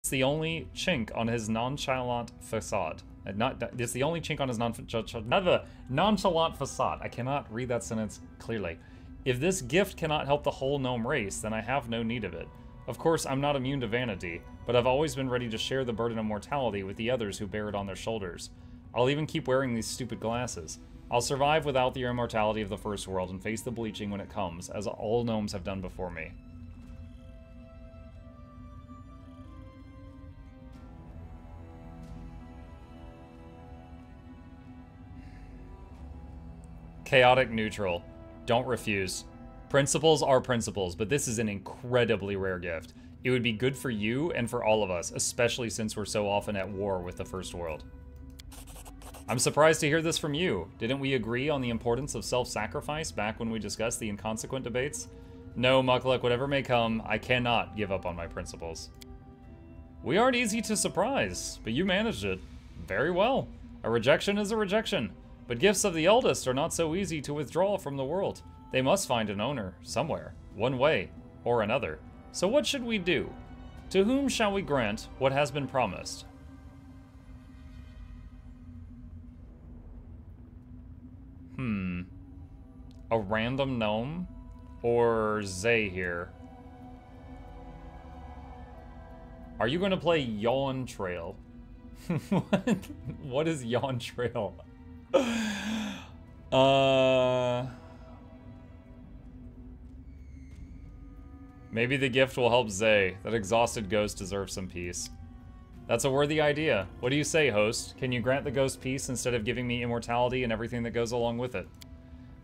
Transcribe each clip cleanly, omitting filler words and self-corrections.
It's the only chink on his nonchalant facade. It's the only chink on his nonchalant facade. I cannot read that sentence clearly. If this gift cannot help the whole gnome race, then I have no need of it. Of course, I'm not immune to vanity, but I've always been ready to share the burden of mortality with the others who bear it on their shoulders. I'll even keep wearing these stupid glasses. I'll survive without the immortality of the first world and face the bleaching when it comes, as all gnomes have done before me. Chaotic neutral. Don't refuse. Principles are principles, but this is an incredibly rare gift. It would be good for you and for all of us, especially since we're so often at war with the First World. I'm surprised to hear this from you. Didn't we agree on the importance of self-sacrifice back when we discussed the inconsequent debates? No, Mukluk, whatever may come, I cannot give up on my principles. We aren't easy to surprise, but you managed it very well. A rejection is a rejection, but gifts of the eldest are not so easy to withdraw from the world. They must find an owner, somewhere, one way or another. So what should we do? To whom shall we grant what has been promised? A random gnome? Or Zay here? Are you going to play Yawn Trail? What is Yawn Trail? Maybe the gift will help Zay. That exhausted ghost deserves some peace. That's a worthy idea. What do you say, host? Can you grant the ghost peace instead of giving me immortality and everything that goes along with it?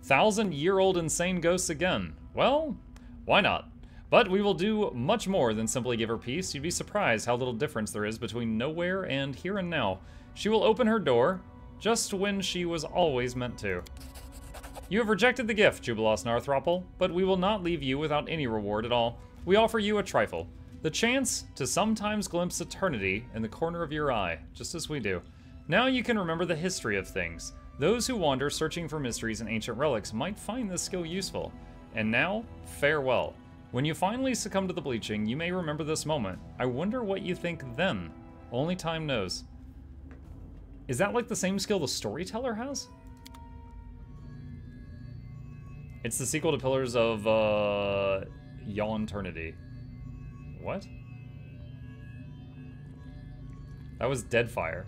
1,000-year-old insane ghosts again. Well, why not? But we will do much more than simply give her peace. You'd be surprised how little difference there is between nowhere and here and now. She will open her door just when she was always meant to. You have rejected the gift, Jubilos Narthropple, but we will not leave you without any reward at all. We offer you a trifle. The chance to sometimes glimpse eternity in the corner of your eye, just as we do. Now you can remember the history of things. Those who wander searching for mysteries and ancient relics might find this skill useful. And now, farewell. When you finally succumb to the bleaching, you may remember this moment. I wonder what you think then. Only time knows. Is that like the same skill the storyteller has? It's the sequel to Pillars of, Yawneternity. What? That was Deadfire.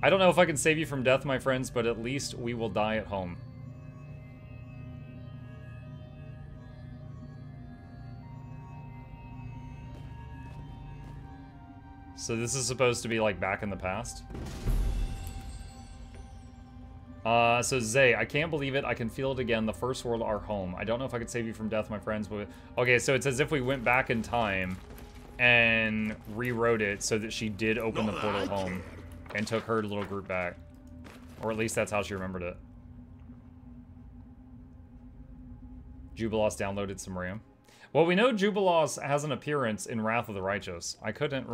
I don't know if I can save you from death, my friends, but at least we will die at home. So this is supposed to be like back in the past? So Zay, I can't believe it. I can feel it again. The first world, our home. I don't know if I could save you from death, my friends, but... Okay, so it's as if we went back in time and rewrote it so that she did open the portal home and took her little group back. Or at least that's how she remembered it. Jubilos downloaded some RAM. Well, we know Jubilos has an appearance in Wrath of the Righteous. I couldn't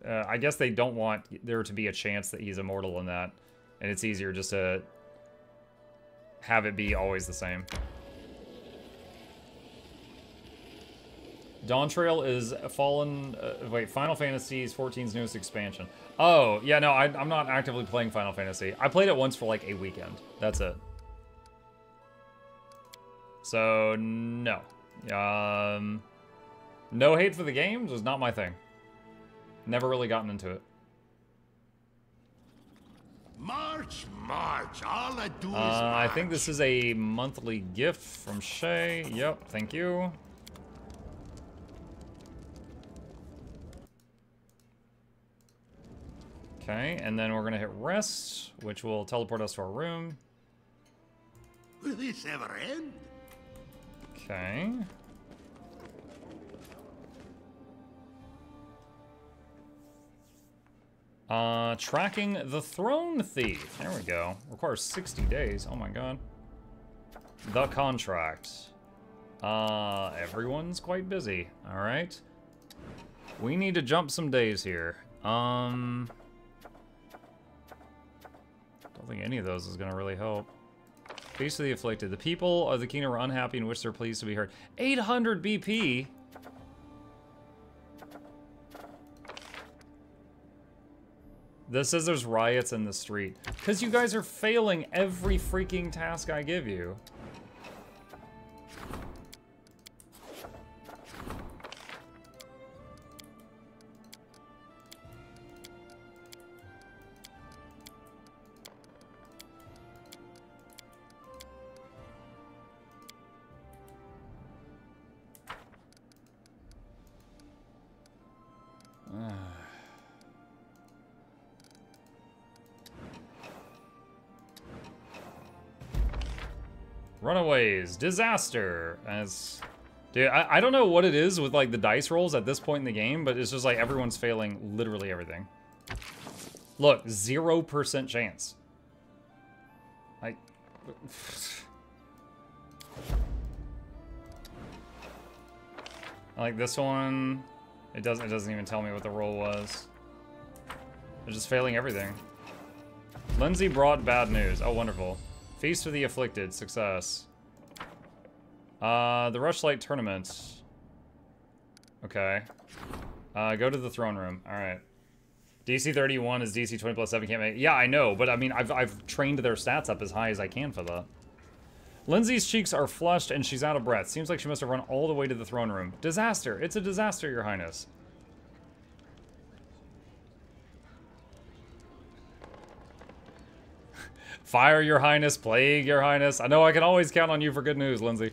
I guess they don't want there to be a chance that he's immortal in that. And it's easier just to have it be always the same. Dawn Trail is Final Fantasy XIV's newest expansion. Oh, yeah, no, I'm not actively playing Final Fantasy. I played it once for like a weekend. That's it. So, no. No hate for the game, just not my thing. Never really gotten into it. March, march. All I do is I think this is a monthly gift from Shay. Yep, thank you. Okay, and then we're gonna hit rest, which will teleport us to our room. Will this ever end? Okay. Tracking the Throne Thief. There we go. Requires 60 days. Oh my god. The contract. Everyone's quite busy. Alright. We need to jump some days here. Don't think any of those is gonna really help. Feast of the Afflicted. The people of the kingdom are unhappy and wish they're pleased to be heard. 800 BP? This says there's riots in the street. Because you guys are failing every freaking task I give you. Runaways, disaster. Dude, I don't know what it is with like the dice rolls at this point in the game, but it's just like everyone's failing literally everything. Look, 0% chance. I like this one. It doesn't even tell me what the roll was. They're just failing everything. Lindsay brought bad news. Oh, wonderful. Feast for the Afflicted. Success. The Rushlight Tournament. Okay. Go to the throne room. Alright. DC 31 is DC 20 plus 7 can't make. Yeah, I know, but I mean, I've trained their stats up as high as I can for that. Lindsay's cheeks are flushed and she's out of breath. Seems like she must have run all the way to the throne room. Disaster. It's a disaster, Your Highness. Fire, Your Highness. Plague, Your Highness. I know I can always count on you for good news, Lindsay.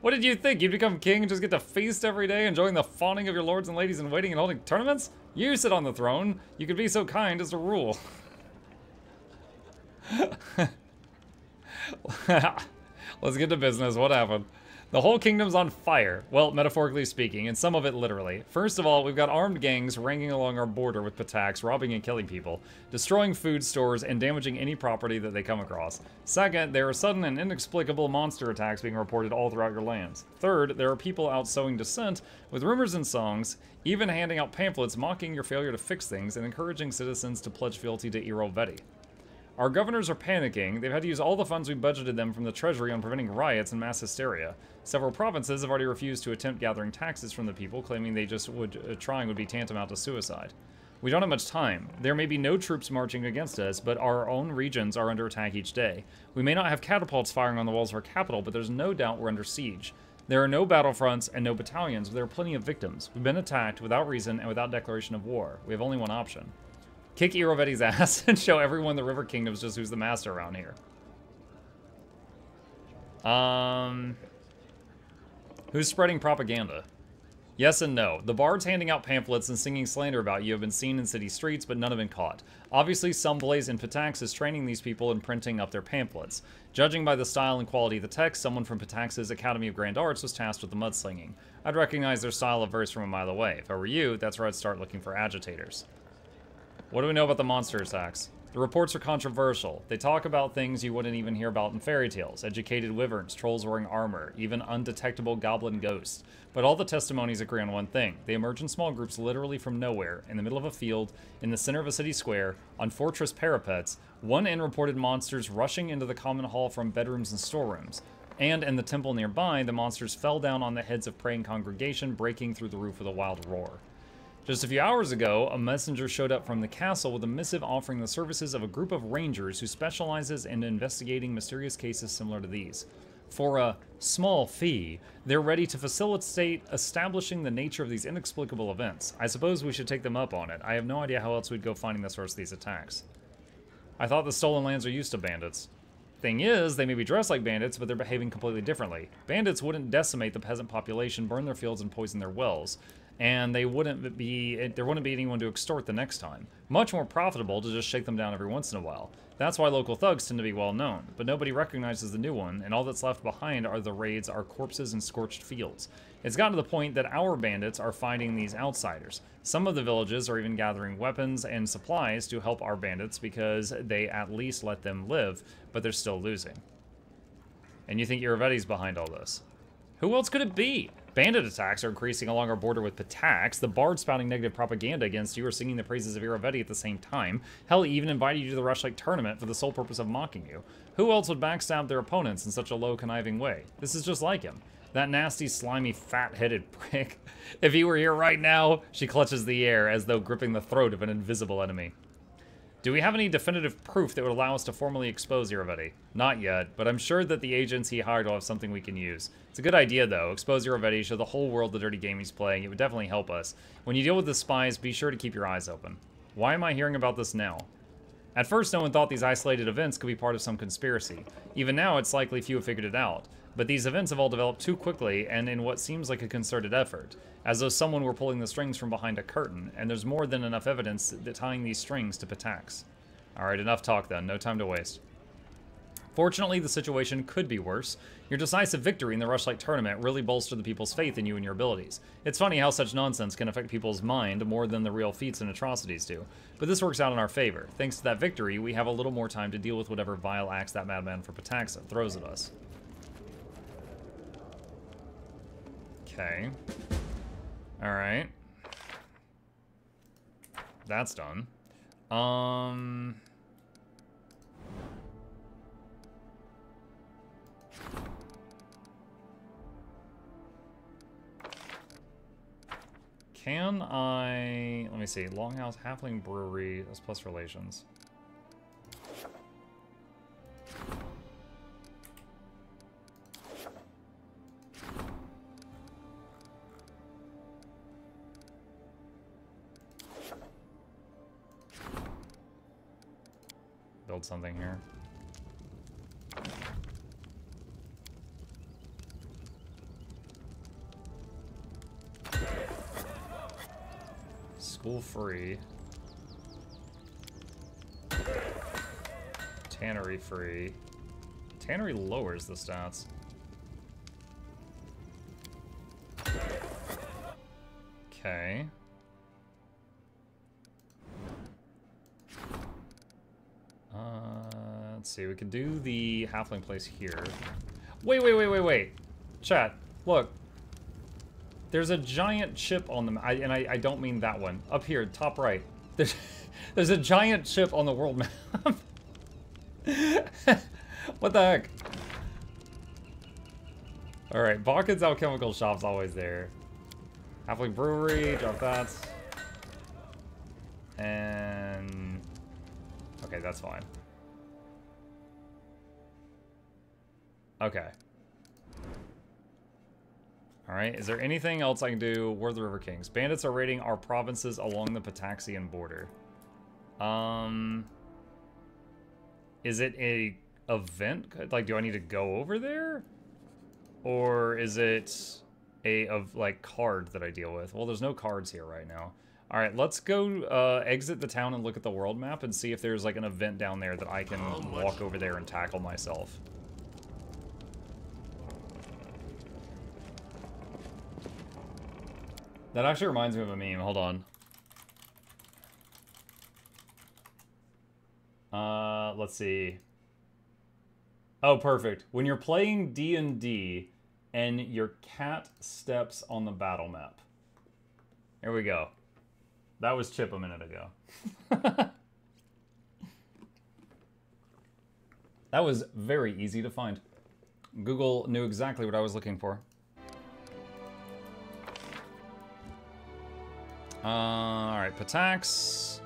What did you think? You'd become king and just get to feast every day, enjoying the fawning of your lords and ladies in waiting and holding tournaments? You sit on the throne. You could be so kind as to rule. Let's get to business. What happened? The whole kingdom's on fire. Well, metaphorically speaking, and some of it literally. First of all, we've got armed gangs ranging along our border with Pataks, robbing and killing people, destroying food stores, and damaging any property that they come across. Second, there are sudden and inexplicable monster attacks being reported all throughout your lands. Third, there are people out sowing dissent with rumors and songs, even handing out pamphlets mocking your failure to fix things and encouraging citizens to pledge fealty to Iroveti. Our governors are panicking. They've had to use all the funds we budgeted them from the treasury on preventing riots and mass hysteria. Several provinces have already refused to attempt gathering taxes from the people, claiming they just trying would be tantamount to suicide. We don't have much time. There may be no troops marching against us, but our own regions are under attack each day. We may not have catapults firing on the walls of our capital, but there's no doubt we're under siege. There are no battlefronts and no battalions, but there are plenty of victims. We've been attacked without reason and without declaration of war. We have only one option. Kick Iroveti's ass and show everyone the River Kingdom's just who's the master around here. Who's spreading propaganda? Yes and no. The bards handing out pamphlets and singing slander about you have been seen in city streets, but none have been caught. Obviously, some blaze in Pataks is training these people and printing up their pamphlets. Judging by the style and quality of the text, someone from Patax's Academy of Grand Arts was tasked with the mudslinging. I'd recognize their style of verse from a mile away. If I were you, that's where I'd start looking for agitators. What do we know about the monster attacks? The reports are controversial. They talk about things you wouldn't even hear about in fairy tales. Educated wyverns, trolls wearing armor, even undetectable goblin ghosts. But all the testimonies agree on one thing. They emerge in small groups literally from nowhere, in the middle of a field, in the center of a city square, on fortress parapets, one inn reported monsters rushing into the common hall from bedrooms and storerooms. And in the temple nearby, the monsters fell down on the heads of praying congregation, breaking through the roof with a wild roar. Just a few hours ago, a messenger showed up from the castle with a missive offering the services of a group of rangers who specializes in investigating mysterious cases similar to these. For a small fee, they're ready to facilitate establishing the nature of these inexplicable events. I suppose we should take them up on it. I have no idea how else we'd go finding the source of these attacks. I thought the stolen lands are used to bandits. Thing is, they may be dressed like bandits, but they're behaving completely differently. Bandits wouldn't decimate the peasant population, burn their fields, and poison their wells. And there wouldn't be anyone to extort the next time. Much more profitable to just shake them down every once in a while. That's why local thugs tend to be well known, but nobody recognizes the new one, and all that's left behind are the raids, are corpses and scorched fields. It's gotten to the point that our bandits are fighting these outsiders. Some of the villages are even gathering weapons and supplies to help our bandits because they at least let them live, but they're still losing. And you think Iroveti's behind all this? Who else could it be? Bandit attacks are increasing along our border with Pataks. The bards spouting negative propaganda against you are singing the praises of Iroveti at the same time. Hell, he even invited you to the Rushlight tournament for the sole purpose of mocking you. Who else would backstab their opponents in such a low, conniving way? This is just like him. That nasty, slimy, fat-headed prick. If he were here right now, she clutches the air as though gripping the throat of an invisible enemy. Do we have any definitive proof that would allow us to formally expose Iravetti? Not yet, but I'm sure that the agents he hired will have something we can use. It's a good idea, though. Expose Iravetti, show the whole world the dirty game he's playing. It would definitely help us. When you deal with the spies, be sure to keep your eyes open. Why am I hearing about this now? At first, no one thought these isolated events could be part of some conspiracy. Even now, it's likely few have figured it out. But these events have all developed too quickly and in what seems like a concerted effort, as though someone were pulling the strings from behind a curtain, and there's more than enough evidence that tying these strings to Patax. Alright, enough talk then. No time to waste. Fortunately, the situation could be worse. Your decisive victory in the Rushlight tournament really bolstered the people's faith in you and your abilities. It's funny how such nonsense can affect people's mind more than the real feats and atrocities do. But this works out in our favor. Thanks to that victory, we have a little more time to deal with whatever vile acts that madman for Pataxa throws at us. Okay. Alright. That's done. Can I... Let me see. Longhouse, Halfling Brewery. That's plus relations. Build something here. School free. Tannery free. Tannery lowers the stats. Okay. Let's see, we could do the halfling place here. Wait. Chat, look. There's a giant chip on the and I don't mean that one. Up here, top right. There's a giant chip on the world map. What the heck? Alright, Balkan's Alchemical Shop's always there. Halfling Brewery, drop that. And... okay, that's fine. Okay. Alright, is there anything else I can do? War of the River Kings. Bandits are raiding our provinces along the Pataxian border. Is it a event? Like, do I need to go over there? Or is it like card that I deal with? Well, there's no cards here right now. Alright, let's go exit the town and look at the world map and see if there's like an event down there that I can walk over there and tackle myself. That actually reminds me of a meme. Hold on. Let's see. Oh, perfect. When you're playing D&D and your cat steps on the battle map. There we go. That was Chip a minute ago. That was very easy to find. Google knew exactly what I was looking for. Alright, Patax.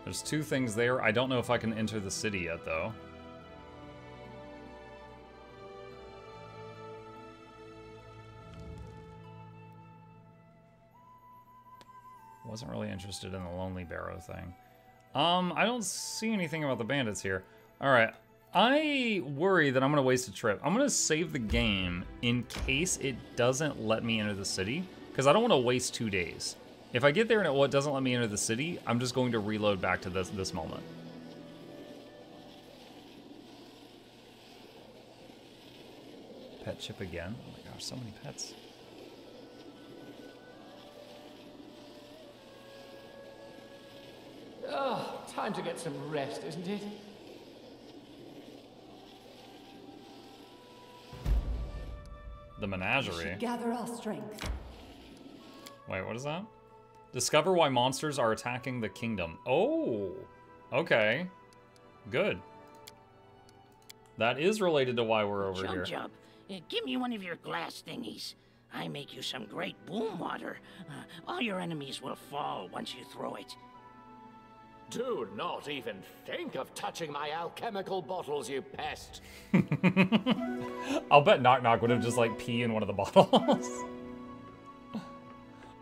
There's two things there. I don't know if I can enter the city yet, though. Wasn't really interested in the Lonely Barrow thing. I don't see anything about the bandits here. Alright, I worry that I'm going to waste a trip. I'm going to save the game in case it doesn't let me enter the city, because I don't want to waste 2 days. If I get there and it doesn't let me enter the city, I'm just going to reload back to this moment. Pet Chip again. Oh my gosh, so many pets. Oh, time to get some rest, isn't it? The menagerie. We should gather our strength. Wait, what is that? Discover why monsters are attacking the kingdom. Oh, okay. Good. That is related to why we're over here. Jump. Give me one of your glass thingies. I make you some great boom water. All your enemies will fall once you throw it. Do not even think of touching my alchemical bottles, you pest. I'll bet Knock Knock would have just like pee in one of the bottles.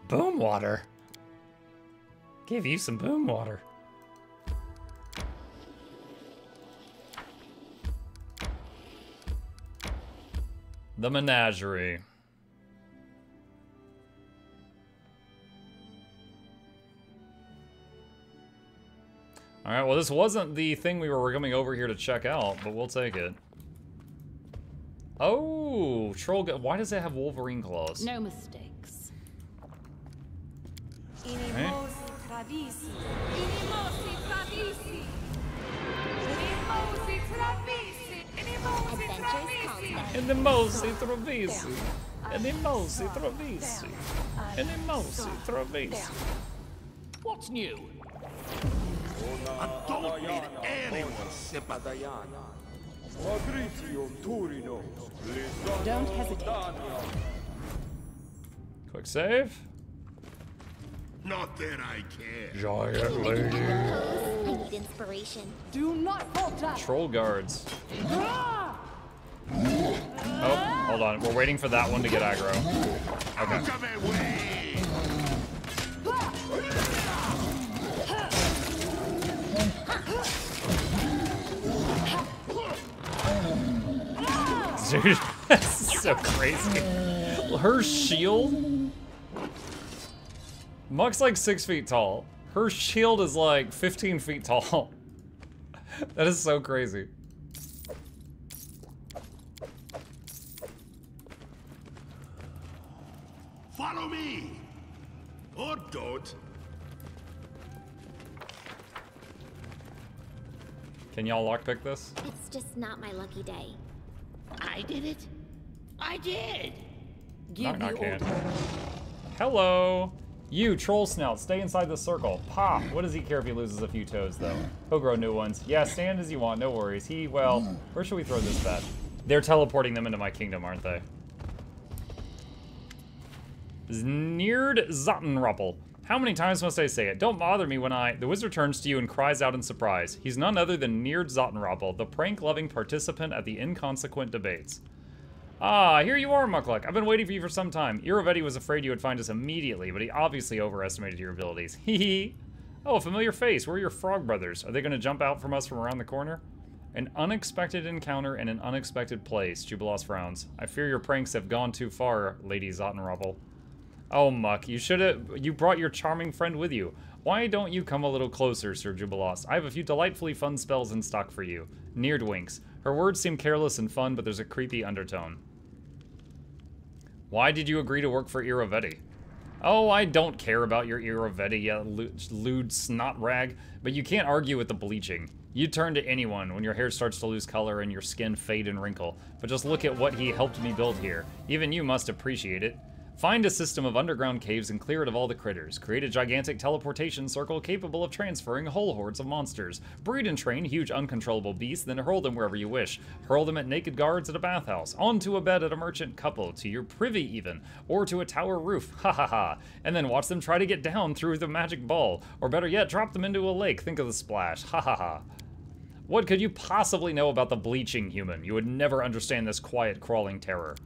Boom water. Give you some boom water. The menagerie. Alright, well this wasn't the thing we were coming over here to check out, but we'll take it. Oh, troll. Why does it have Wolverine claws? No mistakes. Right. Animosi travisi. Animosi travisi. Animosi travisi. What's new? I don't need anyone's sympathy. Don't hesitate. Quick save. Not that I care. Giant lady. I need inspiration. Do not falter. Troll guards. Oh, hold on. We're waiting for that one to get aggro. Okay. Come away! Dude, that's so crazy. Her shield? Muck's like 6 feet tall. Her shield is like 15 feet tall. That is so crazy. Follow me! Or don't. Can y'all lockpick this? It's just not my lucky day. I did it. I did. Give Knock, the knock, order. Hello. You, troll snout, stay inside the circle. Pah! What does he care if he loses a few toes, though? He'll grow new ones. Yeah, stand as you want, no worries. Well, where should we throw this bet? They're teleporting them into my kingdom, aren't they? Sneered Zottenruppel. How many times must I say it? Don't bother me when The wizard turns to you and cries out in surprise. He's none other than Neerd Zottenruppel, the prank-loving participant at the inconsequent debates. Ah, here you are, Mukluk. I've been waiting for you for some time. Iravetti was afraid you would find us immediately, but he obviously overestimated your abilities. Hee hee. Oh, a familiar face. Where are your frog brothers? Are they going to jump out from us from around the corner? An unexpected encounter in an unexpected place. Jubilos frowns. I fear your pranks have gone too far, Lady Zottenruppel. Oh, Muck, you brought your charming friend with you. Why don't you come a little closer, Sir Jubilos? I have a few delightfully fun spells in stock for you. Neerd winks. Her words seem careless and fun, but there's a creepy undertone. Why did you agree to work for Iravetti? Oh, I don't care about your Iravetti, you lewd snot rag, but you can't argue with the bleaching. You turn to anyone when your hair starts to lose color and your skin fade and wrinkle, but just look at what he helped me build here. Even you must appreciate it. Find a system of underground caves and clear it of all the critters. Create a gigantic teleportation circle capable of transferring whole hordes of monsters. Breed and train huge uncontrollable beasts, then hurl them wherever you wish. Hurl them at naked guards at a bathhouse, onto a bed at a merchant couple, to your privy even, or to a tower roof, ha ha ha. And then watch them try to get down through the magic ball, or better yet, drop them into a lake, think of the splash, ha ha ha. What could you possibly know about the bleaching human? You would never understand this quiet, crawling terror.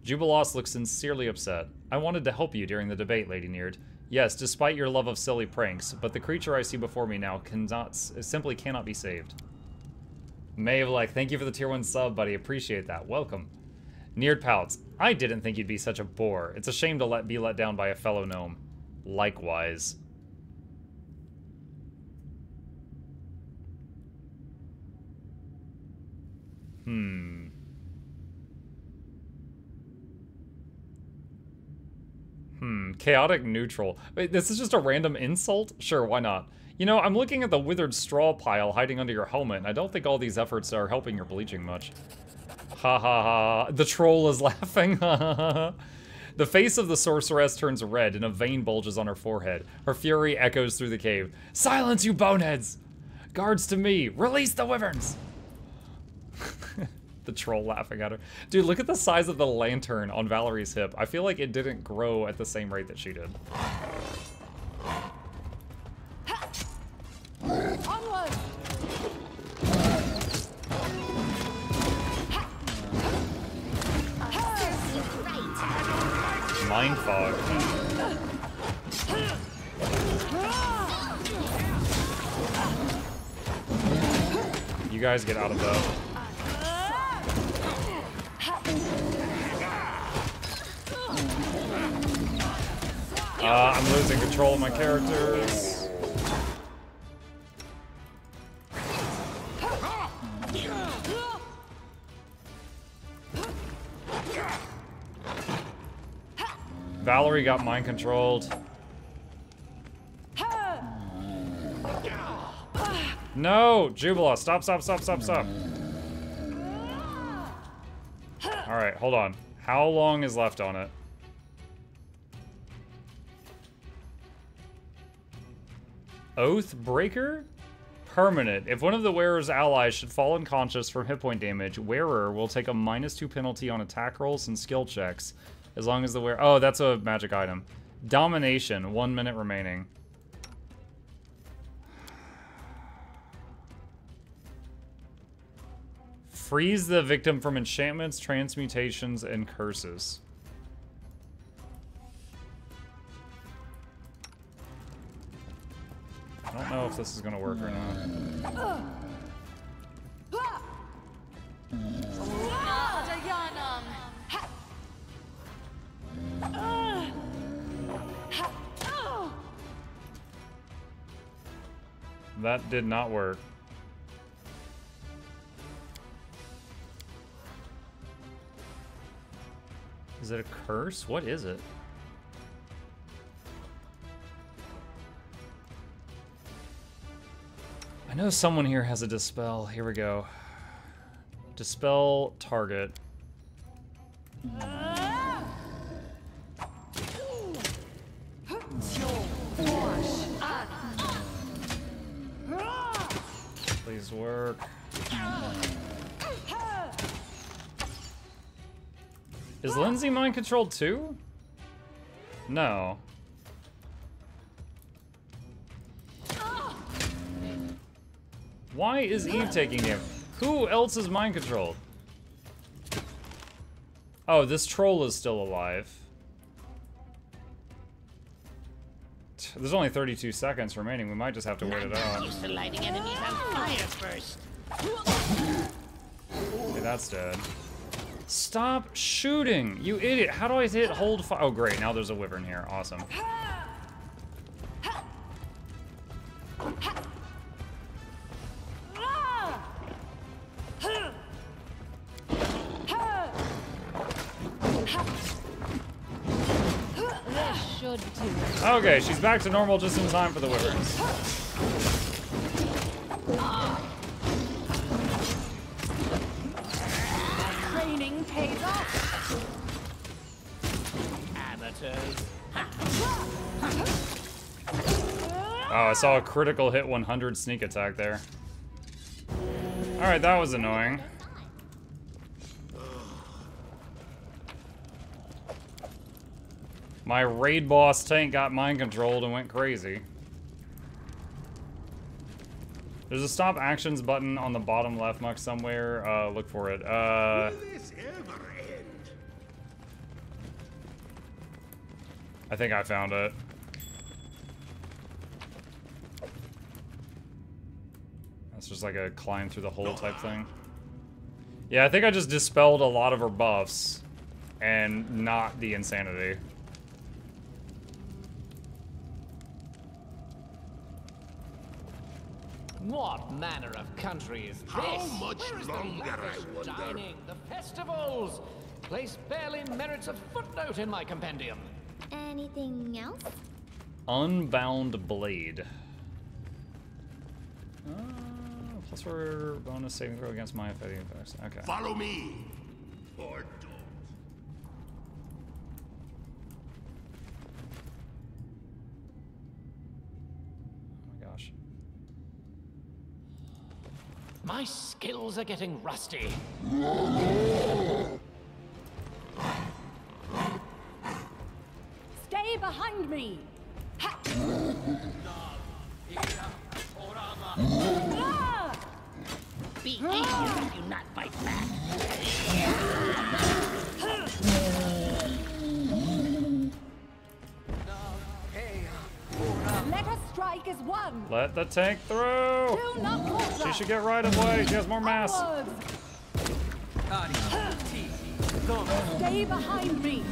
Jubilos looks sincerely upset. I wanted to help you during the debate, Lady Neerd. Yes, despite your love of silly pranks, but the creature I see before me now simply cannot be saved. Mavelek, thank you for the tier 1 sub, buddy. Appreciate that. Welcome. Neerd pouts. I didn't think you'd be such a bore. It's a shame to be let down by a fellow gnome. Likewise. Chaotic neutral. Wait, this is just a random insult? Sure, why not? You know, I'm looking at the withered straw pile hiding under your helmet, and I don't think all these efforts are helping your bleaching much. Ha ha ha. The troll is laughing. The face of the sorceress turns red, and a vein bulges on her forehead. Her fury echoes through the cave. Silence, you boneheads! Guards to me! Release the wyverns! The troll laughing at her. Dude, look at the size of the lantern on Valerie's hip. I feel like it didn't grow at the same rate that she did. mind fog. You guys get out of that. I'm losing control of my characters. Valerie got mind controlled. No! Jubila, stop. Alright, hold on. How long is left on it? Oath Breaker? Permanent. If one of the wearer's allies should fall unconscious from hit point damage, wearer will take a -2 penalty on attack rolls and skill checks. As long as the wearer... Oh, that's a magic item. Domination. 1 minute remaining. Freeze the victim from enchantments, transmutations, and curses. I don't know if this is gonna work or not. That did not work. Is it a curse? What is it? I know someone here has a dispel. Here we go. Dispel target. Please work. Is Lindsay mind controlled too? No. Why is Eve taking him? Who else is mind controlled? Oh, this troll is still alive. There's only 32 seconds remaining. We might just have to wait it out. Used to lighting enemies on fire first. Okay, that's dead. Stop shooting, you idiot. How do I hit hold fire? Oh, great. Now there's a wyvern here. Awesome. Okay, she's back to normal just in time for the wyverns. Training pays off. Amateurs. Oh, I saw a critical hit 100 sneak attack there. Alright, that was annoying. My raid boss tank got mind controlled and went crazy. There's a stop actions button on the bottom left, Muck, somewhere. Look for it. Will this ever end? I think I found it. That's just like a climb through the hole type thing. Yeah, I think I just dispelled a lot of her buffs and not the insanity. What manner of country is this? How much Where is the longer, I lavish wonder? dining, the festivals? Place barely merits a footnote in my compendium. Anything else? Unbound Blade. Plus for bonus saving throw against my fighting effects. Okay. Follow me, or don't. Oh my gosh. My skills are getting rusty. Stay behind me. Ha! Be easier if you not fight back. one. Let the tank through. Do not call She should get right of way. She has more mass. Onwards. Stay behind me.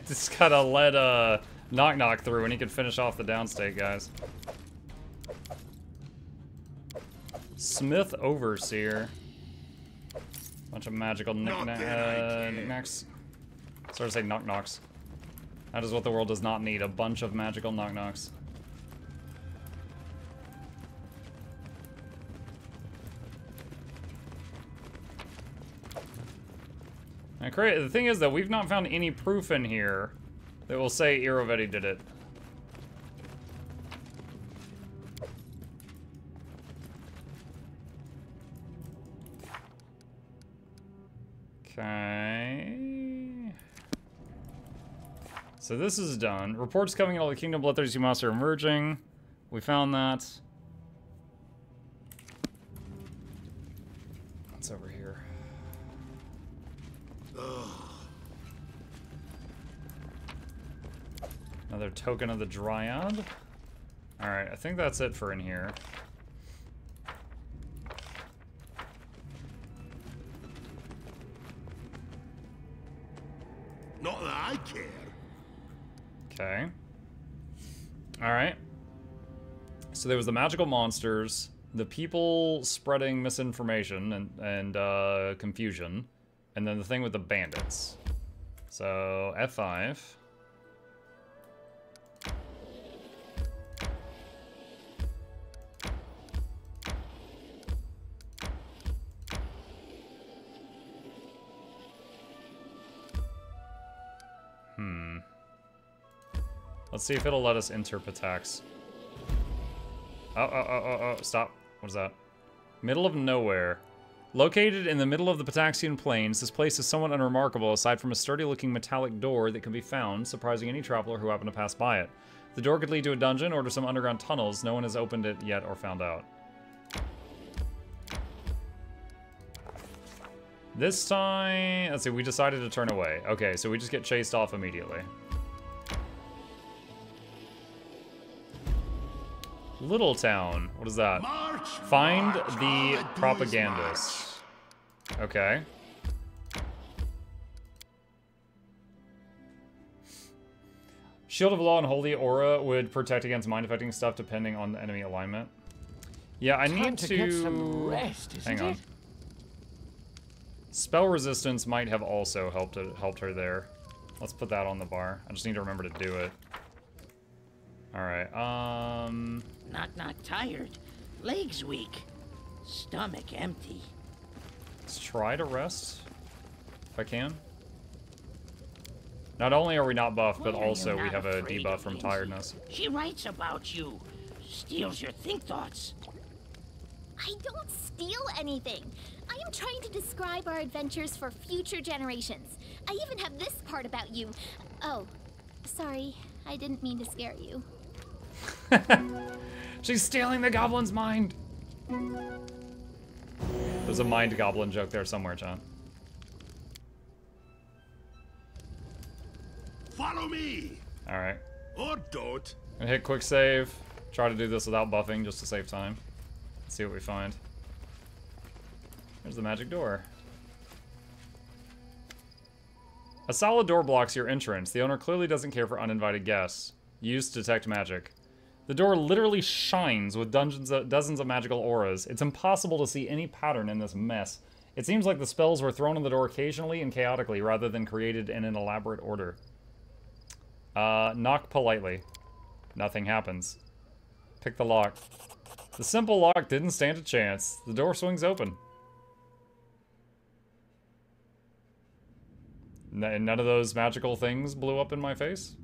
Just gotta let Knock Knock through and he can finish off the downstate, guys. Smith Overseer. Bunch of magical knickknacks. Sorry to say knock knocks. That is what the world does not need, a bunch of magical knock knocks. The thing is that we've not found any proof in here that will say Irovetti did it. Okay. So this is done. Reports coming in all the Kingdom Bloodthirsty monsters are emerging. We found that. What's over here? Another token of the Dryad. Alright, I think that's it for in here. Not that I care. Okay. Alright. So there was the magical monsters, the people spreading misinformation and confusion, and then the thing with the bandits. So, F5. Let's see if it'll let us enter Patax. Oh, stop. What is that? Middle of nowhere. Located in the middle of the Pataxian plains, this place is somewhat unremarkable aside from a sturdy-looking metallic door that can be found, surprising any traveler who happen to pass by it. The door could lead to a dungeon or to some underground tunnels. No one has opened it yet or found out. This time, let's see, we decided to turn away. Okay, so we just get chased off immediately. Little Town. What is that? March, Find march, the all I do propagandist. Okay. Shield of Law and Holy Aura would protect against mind-affecting stuff depending on the enemy alignment. Yeah, I need to get some rest, isn't hang on. it? Spell resistance might have also helped her there. Let's put that on the bar. I just need to remember to do it. Alright, Knock Knock tired. Legs weak. Stomach empty. let's try to rest, if I can. Not only are we not buffed, but Why are you also we not have a afraid debuff of from Lindsay? tiredness. She writes about you. Steals your think thoughts. I don't steal anything. I am trying to describe our adventures for future generations. I even have this part about you. Oh, sorry. I didn't mean to scare you. She's stealing the goblin's mind! There's a mind goblin joke there somewhere, John. Follow me, Alright. or don't. Gonna hit quick save. Try to do this without buffing, just to save time. Let's see what we find. There's the magic door. A solid door blocks your entrance. The owner clearly doesn't care for uninvited guests. Used to detect magic. The door literally shines with dozens of magical auras. It's impossible to see any pattern in this mess. It seems like the spells were thrown on the door occasionally and chaotically rather than created in an elaborate order. Knock politely. Nothing happens. Pick the lock. The simple lock didn't stand a chance. The door swings open. And none of those magical things blew up in my face?